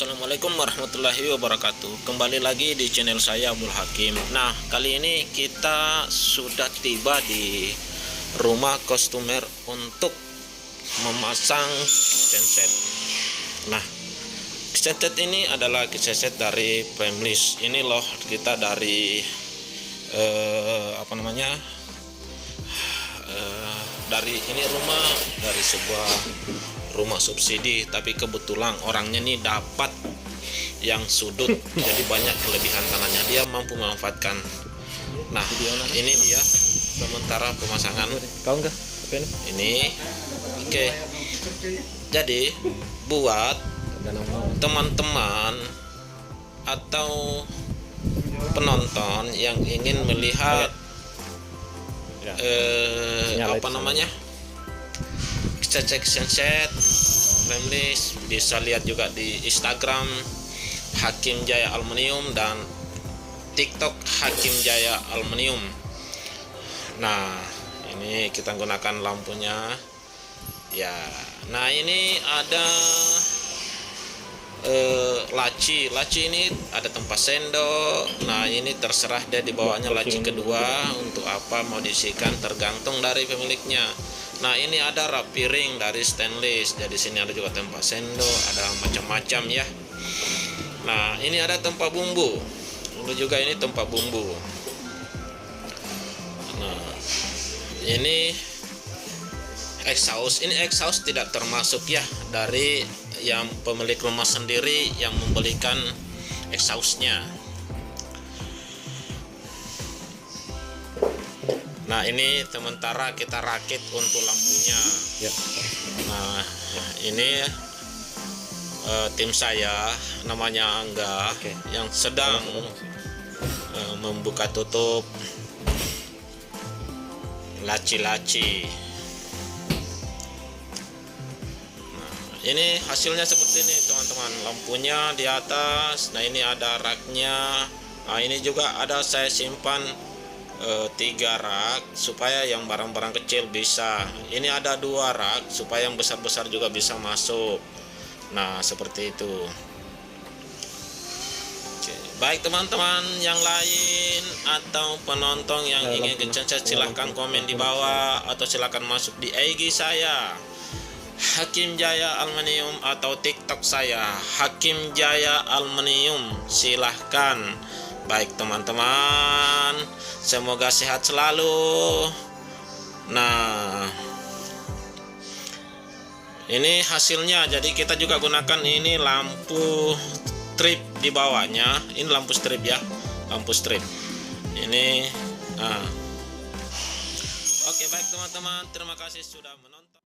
Assalamualaikum warahmatullahi wabarakatuh. Kembali lagi di channel saya Abdul Hakim. Nah, kali ini kita sudah tiba di rumah customer untuk memasang genset. Nah, genset ini adalah genset dari Frameless. Ini loh, kita dari dari ini rumah, dari sebuah rumah subsidi, tapi kebetulan orangnya nih dapat yang sudut, jadi banyak kelebihan tanahnya, dia mampu memanfaatkan. Nah, ini dia sementara pemasangan. Kau enggak? Ini oke. Jadi buat teman-teman atau penonton yang ingin melihat genset Frameless, bisa lihat juga di Instagram Hakim Jaya Aluminium dan TikTok Hakim Jaya Aluminium. Nah, ini kita gunakan lampunya ya. Nah, ini ada laci ini ada tempat sendok. Nah, ini terserah deh dibawanya laci kedua untuk apa mau diisikan, tergantung dari pemiliknya. Nah, ini ada rak piring dari stainless. Jadi sini ada juga tempat sendok, ada macam-macam ya. Nah, ini ada tempat bumbu. Lalu juga ini tempat bumbu. Nah, ini exhaust. Ini exhaust tidak termasuk ya, dari yang pemilik rumah sendiri yang membelikan exhaustnya. Nah, ini sementara kita rakit untuk lampunya ya. Nah, ini tim saya namanya Angga, yang sedang membuka tutup laci-laci. Nah, ini hasilnya seperti ini teman-teman, lampunya di atas. Nah, ini ada raknya. Nah, ini juga ada saya simpan 3 rak supaya yang barang-barang kecil bisa. Ini ada 2 rak supaya yang besar-besar juga bisa masuk. Nah, seperti itu. Oke. Baik teman-teman yang lain atau penonton yang ingin genset, silahkan komen di bawah atau silahkan masuk di IG saya Hakim Jaya Aluminium atau TikTok saya Hakim Jaya Aluminium. Silahkan. Baik teman-teman, semoga sehat selalu. Nah, ini hasilnya. Jadi kita juga gunakan ini lampu strip di bawahnya. Ini lampu strip ya, lampu strip ini. Oke, baik teman-teman, terima kasih sudah menonton.